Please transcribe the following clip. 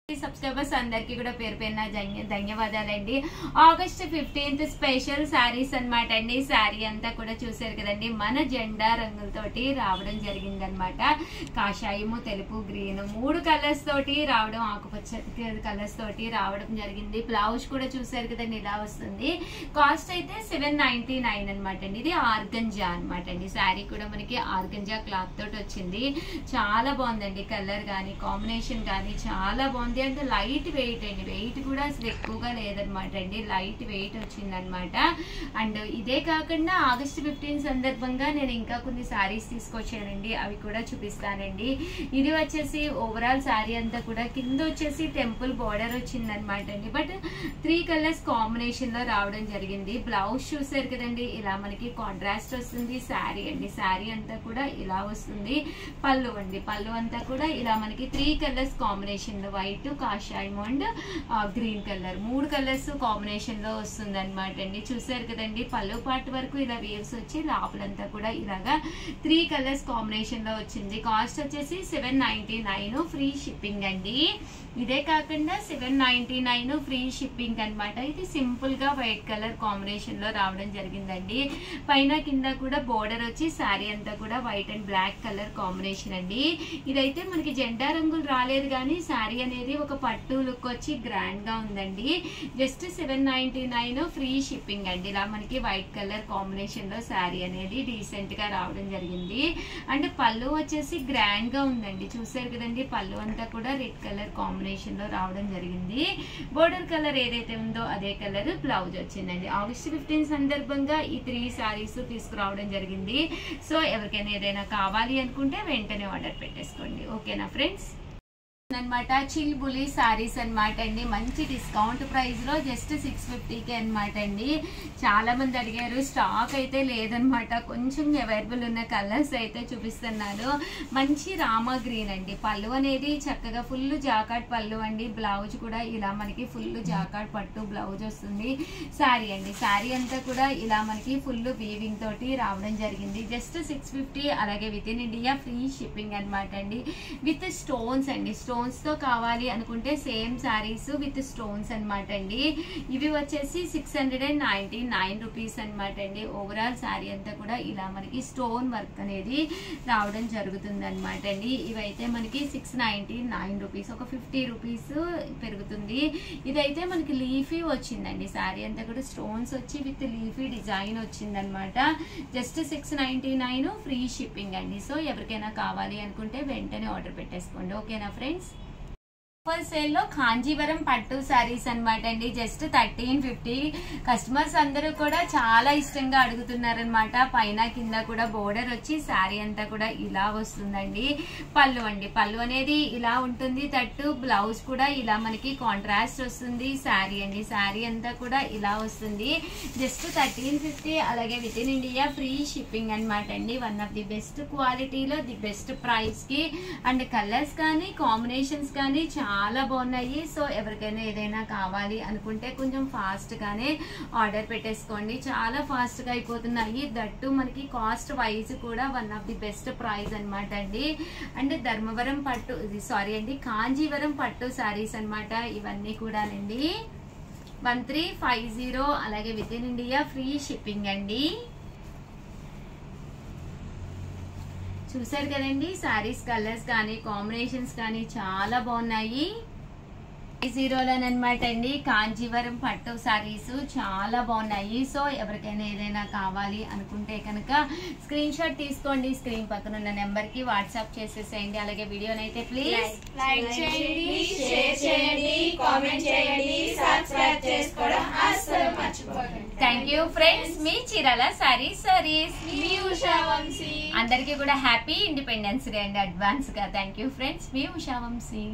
Subscribers అందరికి కూడా పేరు పేరున ధన్యవాదాలండి. ఆగస్ట్ 15th స్పెషల్ శారీస్ అన్నమాట అండి. శారీ అంతా కూడా చూసారు కదండి, మన జెండా రంగులతోటి రావడం జరిగిందనమాట. కాషాయము, తెలుపు, గ్రీన్ 3 కలర్స్ తోటి రావడం, ఆకుపచ్చ కలర్స్ తోటి రావడం జరిగింది. బ్లౌజ్ కూడా చూసారు కదండి, ఇలా వస్తుంది. కాస్ట్ అయితే 799 అనమాట అండి. ఇది ఆర్గంజా అనమాట అండి. శారీ కూడా మనకి ఆర్గంజా క్లాత్ తోటి వచ్చింది. చాలా బాగుందండి. కలర్ కానీ కాంబినేషన్ కానీ చాలా బాగుంది. అంటే లైట్ వెయిట్ అండి, వెయిట్ కూడా అసలు ఎక్కువగా లేదనమాట అండి, లైట్ వెయిట్ వచ్చిందనమాట. అండ్ ఇదే కాకుండా ఆగస్ట్ 15 సందర్భంగా నేను ఇంకా కొన్ని శారీస్ తీసుకొచ్చానండి, అవి కూడా చూపిస్తానండి. ఇది వచ్చేసి ఓవరాల్ శారీ అంతా కూడా కింద వచ్చేసి టెంపుల్ బార్డర్ వచ్చిందనమాట అండి. బట్ 3 కలర్స్ కాంబినేషన్ లో రావడం జరిగింది. బ్లౌజ్ చూసారు కదండి, ఇలా మనకి కాంట్రాస్ట్ వస్తుంది. శారీ అండి, శారీ అంతా కూడా ఇలా వస్తుంది. పళ్ళు అండి, పళ్ళు అంతా కూడా ఇలా మనకి 3 కలర్స్ కాంబినేషన్ లో, వైట్, కాషాయం and green colour 3 colours combination లో వస్తుంది అనమాట అండి. చూసారు కదండి, పళ్ళు పార్ట్ వరకు ఇలా వేవ్స్ వచ్చి లోపలంతా కూడా ఇలాగా 3 కలర్స్ కాంబినేషన్ లో వచ్చింది. కాస్ట్ వచ్చేసి 799, ఫ్రీ షిప్పింగ్ అండి. ఇదే కాకుండా 799 ఫ్రీ షిప్పింగ్ అనమాట. ఇది సింపుల్ గా వైట్ కలర్ కాంబినేషన్ లో రావడం జరిగిందండి. పైన కింద కూడా బోర్డర్ వచ్చి శారీ అంతా కూడా white and black colour combination అండి. ఇదైతే మనకి జెండా రంగులు రాలేదు కానీ శారీ అనేది ఒక పట్టు లుక్ వచ్చి గ్రాండ్ గా ఉందండి. జస్ట్ 799 ఫ్రీ షిప్పింగ్ అండి. ఇలా మనకి వైట్ కలర్ కాంబినేషన్ లో శారీ అనేది డీసెంట్ గా రావడం జరిగింది. అండ్ పళ్ళు వచ్చేసి గ్రాండ్ గా ఉందండి. చూసారు కదండి, పళ్ళు అంతా కూడా రెడ్ కలర్ కాంబినేషన్ లో రావడం జరిగింది. బోర్డర్ కలర్ ఏదైతే ఉందో అదే కలర్ బ్లౌజ్ వచ్చిందండి. ఆగస్ట్ 15 సందర్భంగా ఈ 3 శారీస్ తీసుకురావడం జరిగింది. సో ఎవరికైనా ఏదైనా కావాలి అనుకుంటే వెంటనే ఆర్డర్ పెట్టేసుకోండి. ఓకేనా ఫ్రెండ్స్ అనమాట. చిల్ బులి శారీస్ అనమాట అండి. మంచి డిస్కౌంట్ ప్రైస్ లో జస్ట్ 650కి అనమాట అండి. చాలా మంది అడిగారు, స్టాక్ అయితే లేదనమాట. కొంచెం అవైలబుల్ ఉన్న కలర్స్ అయితే చూపిస్తున్నాను. మంచి రామా గ్రీన్ అండి. పళ్ళు అనేది చక్కగా ఫుల్ జాకాట్ పళ్ళు అండి. బ్లౌజ్ కూడా ఇలా మనకి ఫుల్ జాకాట్ పట్టు బ్లౌజ్ వస్తుంది. శారీ అండి, శారీ అంతా కూడా ఇలా మనకి ఫుల్ వీవింగ్ తోటి రావడం జరిగింది. జస్ట్ 650, అలాగే with in India free shipping అనమాట అండి. విత్ స్టోన్స్ అండి. స్టోన్స్ తో కావాలి అనుకుంటే సేమ్ శారీస్ విత్ స్టోన్స్ అనమాట అండి. ఇవి వచ్చేసి 699 రూపీస్ అనమాట అండి. ఓవరాల్ శారీ అంతా కూడా ఇలా మనకి స్టోన్ వర్క్ అనేది రావడం జరుగుతుంది అనమాట అండి. ఇవైతే మనకి 699 రూపీస్, ఒక 50 రూపీస్ పెరుగుతుంది. ఇదైతే మనకి లీఫీ వచ్చిందండి. శారీ అంతా కూడా స్టోన్స్ వచ్చి విత్ లీఫీ డిజైన్ వచ్చింది అనమాట. జస్ట్ 699 ఫ్రీ షిప్పింగ్ అండి. సో ఎవరికైనా కావాలి అనుకుంటే వెంటనే ఆర్డర్ పెట్టేసుకోండి. ఓకేనా ఫ్రెండ్స్. ఆఫర్ సేల్ లో కాంజీవరం పట్టు శారీస్ అనమాట అండి. జస్ట్ 1350. కస్టమర్స్ అందరూ కూడా చాలా ఇష్టంగా అడుగుతున్నారనమాట. పైన కింద కూడా బోర్డర్ వచ్చి శారీ అంతా కూడా ఇలా వస్తుందండి. పళ్ళు అండి, పళ్ళు అనేది ఇలా ఉంటుంది. తట్టు బ్లౌజ్ కూడా ఇలా మనకి కాంట్రాస్ట్ వస్తుంది. శారీ అండి, శారీ అంతా కూడా ఇలా వస్తుంది. జస్ట్ 1350, అలాగే with in India free shipping అనమాట అండి. వన్ ఆఫ్ ది బెస్ట్ క్వాలిటీలో ది బెస్ట్ ప్రైస్ కి, అండ్ కలర్స్ కానీ కాంబినేషన్స్ కానీ చాలా బాగున్నాయి. సో ఎవరికైనా ఏదైనా కావాలి అనుకుంటే కొంచెం ఫాస్ట్ గానే ఆర్డర్ పెట్టేసుకోండి. చాలా ఫాస్ట్ గా అయిపోతున్నాయి. దట్టు మనకి కాస్ట్ వైజ్ కూడా one of the best price అనమాట అండి. అండ్ ధర్మవరం పట్టు, సారీ అండి, కాంజీవరం పట్టు శారీస్ అనమాట ఇవన్నీ కూడానండి. 1350, అలాగే with in India free shipping అండి. చూసారు కదండి, శారీస్ కలర్స్ కానీ కాంబినేషన్స్ కానీ చాలా బాగున్నాయి. 50లోనమాట అండి. కాంజీవరం పట్టు శారీస్ చాలా బాగున్నాయి. సో ఎవరికైనా ఏదైనా కావాలి అనుకుంటే కనుక స్క్రీన్ షాట్ తీసుకోండి. స్క్రీన్ పక్కన ఉన్న నెంబర్ కి వాట్సాప్ చేసేసేయండి. అలాగే వీడియోనైతే ప్లీజ్ లైక్ చేయండి, షేర్ చేయండి, కామెంట్ చేయండి, సబ్స్క్రైబ్ చేసుకోవడం అస్సలు మర్చిపోకండి. Thank you friends. మీ చీరాల శారీస్ మీ ఉషా వంశీ. అందరికీ కూడా హ్యాపీ ఇండిపెండెన్స్ డే అండి అడ్వాన్స్ గా. Thank you friends. మీ ఉషా వంశీ.